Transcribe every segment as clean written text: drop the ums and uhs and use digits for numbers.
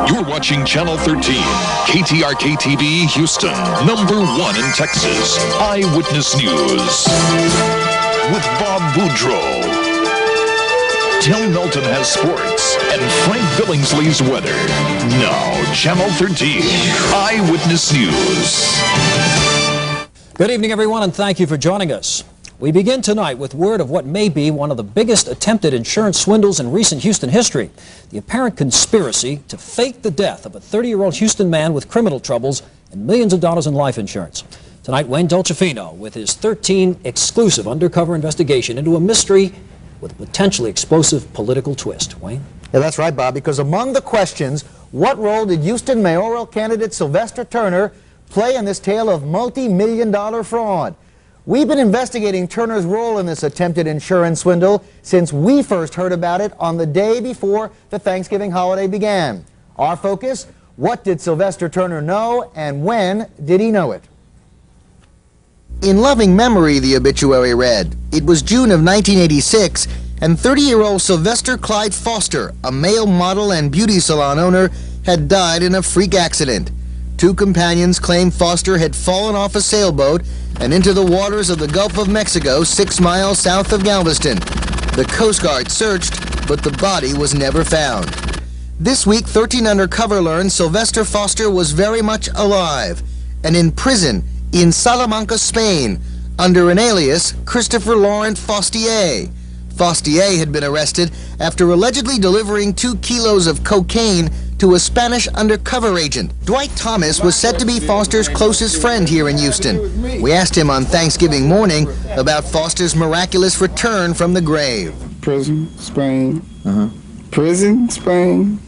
You're watching Channel 13, KTRK-TV, Houston, #1 in Texas. Eyewitness News with Bob Boudreau. Tim Melton has sports and Frank Billingsley's weather. Now, Channel 13, Eyewitness News. Good evening, everyone, and thank you for joining us. We begin tonight with word of what may be one of the biggest attempted insurance swindles in recent Houston history. The apparent conspiracy to fake the death of a 30-year-old Houston man with criminal troubles and millions of dollars in life insurance. Tonight, Wayne Dolcefino with his 13 exclusive undercover investigation into a mystery with a potentially explosive political twist. Wayne? Yeah, that's right, Bob, because among the questions, what role did Houston mayoral candidate Sylvester Turner play in this tale of multi-million-dollar fraud? We've been investigating Turner's role in this attempted insurance swindle since we first heard about it on the day before the Thanksgiving holiday began. Our focus, what did Sylvester Turner know and when did he know it? In loving memory, the obituary read, it was June of 1986 and 30-year-old Sylvester Clyde Foster, a male model and beauty salon owner, had died in a freak accident. Two companions claim Foster had fallen off a sailboat and into the waters of the Gulf of Mexico 6 miles south of Galveston. The Coast Guard searched, but the body was never found. This week, 13 Undercover learned Sylvester Foster was very much alive and in prison in Salamanca, Spain, under an alias, Christopher Laurent Fostier. Fostier had been arrested after allegedly delivering 2 kilos of cocaine to a Spanish undercover agent. Dwight Thomas was said to be Foster's closest friend here in Houston. We asked him on Thanksgiving morning about Foster's miraculous return from the grave. Prison, Spain. Prison, Spain.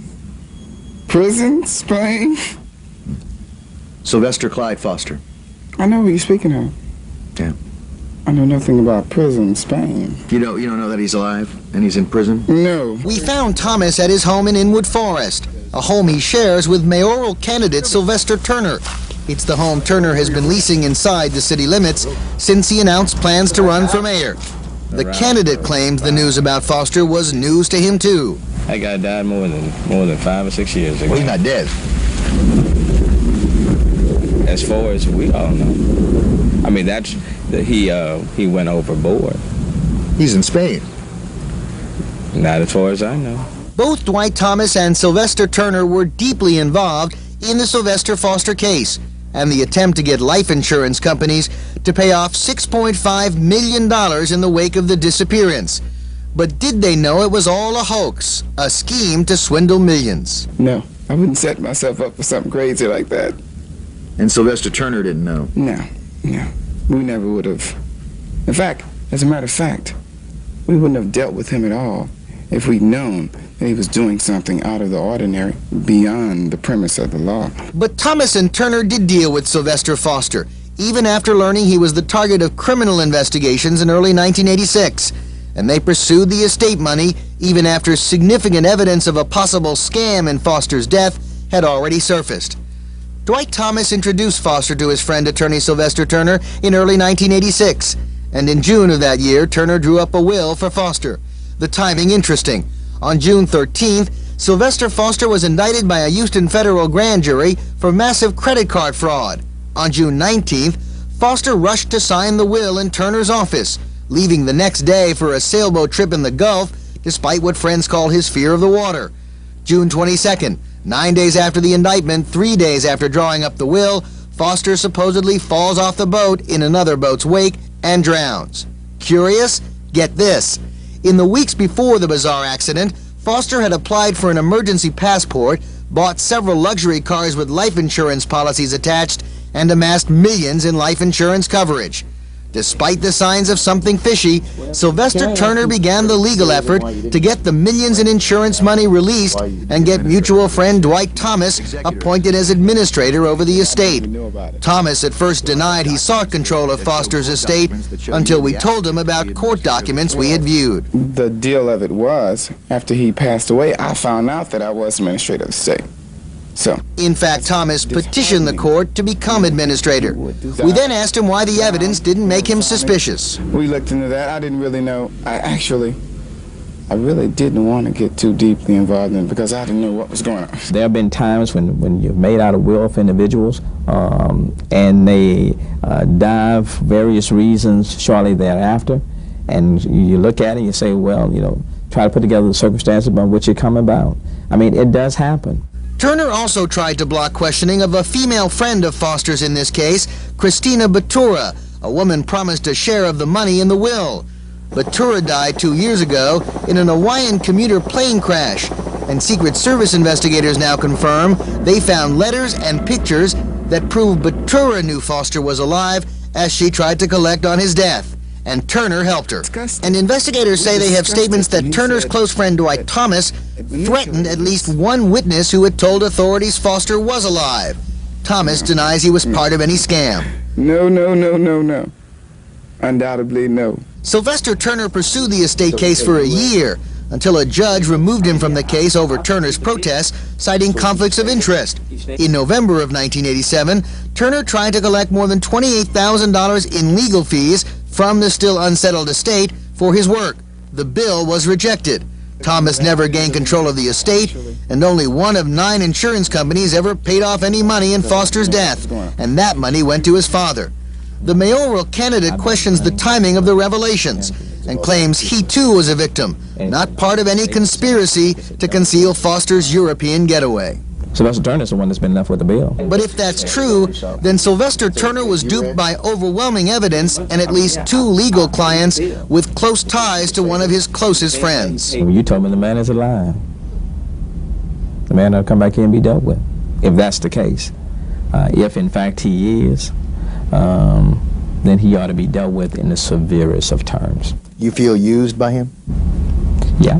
Prison, Spain. Sylvester Clyde Foster. I know who you're speaking of. Yeah. I know nothing about prison, Spain. You don't know that he's alive and he's in prison? No. We found Thomas at his home in Inwood Forest, a home he shares with mayoral candidate Sylvester Turner. It's the home Turner has been leasing inside the city limits since he announced plans to run for mayor. The candidate claimed the news about Foster was news to him too. That guy died more than 5 or 6 years ago. Well, he's not dead. As far as we all know. I mean, he went overboard. He's in Spain. Not as far as I know. Both Dwight Thomas and Sylvester Turner were deeply involved in the Sylvester Foster case and the attempt to get life insurance companies to pay off $6.5 million in the wake of the disappearance. But did they know it was all a hoax, a scheme to swindle millions? No, I wouldn't set myself up for something crazy like that. And Sylvester Turner didn't know? No, we never would have. In fact, as a matter of fact, we wouldn't have dealt with him at all if we'd known that he was doing something out of the ordinary, beyond the premise of the law. But Thomas and Turner did deal with Sylvester Foster, even after learning he was the target of criminal investigations in early 1986. And they pursued the estate money even after significant evidence of a possible scam in Foster's death had already surfaced. Dwight Thomas introduced Foster to his friend attorney Sylvester Turner in early 1986, and in June of that year, Turner drew up a will for Foster. The timing interesting. On June 13th, Sylvester Foster was indicted by a Houston federal grand jury for massive credit card fraud. On June 19th, Foster rushed to sign the will in Turner's office, leaving the next day for a sailboat trip in the Gulf, despite what friends call his fear of the water. June 22nd, 9 days after the indictment, 3 days after drawing up the will, Foster supposedly falls off the boat in another boat's wake and drowns. Curious? Get this. In the weeks before the bizarre accident, Foster had applied for an emergency passport, bought several luxury cars with life insurance policies attached, and amassed millions in life insurance coverage. Despite the signs of something fishy, Sylvester Turner began the legal effort to get the millions in insurance money released and get mutual friend Dwight Thomas appointed as administrator over the estate. Thomas at first denied he sought control of Foster's estate until we told him about court documents we had viewed. The deal of it was, after he passed away, I found out that I was administrator of the estate. In fact, Thomas petitioned the court to become administrator. We then asked him why the evidence didn't make him suspicious. We looked into that. I didn't really know. I really didn't want to get too deeply involved in it because I didn't know what was going on. There have been times when you've made out a will for individuals and they die for various reasons shortly thereafter, and you look at it and you say, well, you know, try to put together the circumstances by which it come about. I mean, it does happen. Turner also tried to block questioning of a female friend of Foster's in this case, Christina Batura, a woman promised a share of the money in the will. Batura died 2 years ago in an Hawaiian commuter plane crash, and Secret Service investigators now confirm they found letters and pictures that prove Batura knew Foster was alive as she tried to collect on his death, and Turner helped her. And investigators say they have statements that Turner's close friend Dwight Thomas threatened at least one witness who had told authorities Foster was alive. Thomas denies he was part of any scam. No. Undoubtedly, no. Sylvester Turner pursued the estate case for a year until a judge removed him from the case over Turner's protests, citing conflicts of interest. In November of 1987, Turner tried to collect more than $28,000 in legal fees from the still unsettled estate for his work. The bill was rejected. Thomas never gained control of the estate, and only one of 9 insurance companies ever paid off any money in Foster's death, and that money went to his father. The mayoral candidate questions the timing of the revelations and claims he too was a victim, not part of any conspiracy to conceal Foster's European getaway. Sylvester Turner is the one that's been left with the bill. But if that's true, then Sylvester Turner was duped by overwhelming evidence and at least 2 legal clients with close ties to one of his closest friends. You told me the man is alive. The man will come back here and be dealt with, if that's the case. If in fact he is, then he ought to be dealt with in the severest of terms. You feel used by him? Yeah.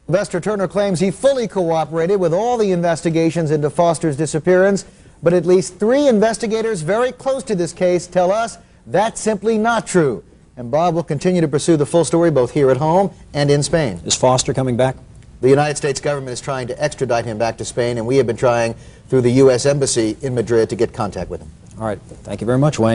Sylvester Turner claims he fully cooperated with all the investigations into Foster's disappearance, but at least 3 investigators very close to this case tell us that's simply not true. And Bob will continue to pursue the full story both here at home and in Spain. Is Foster coming back? The United States government is trying to extradite him back to Spain, and we have been trying through the U.S. Embassy in Madrid to get contact with him. All right. Thank you very much, Wayne.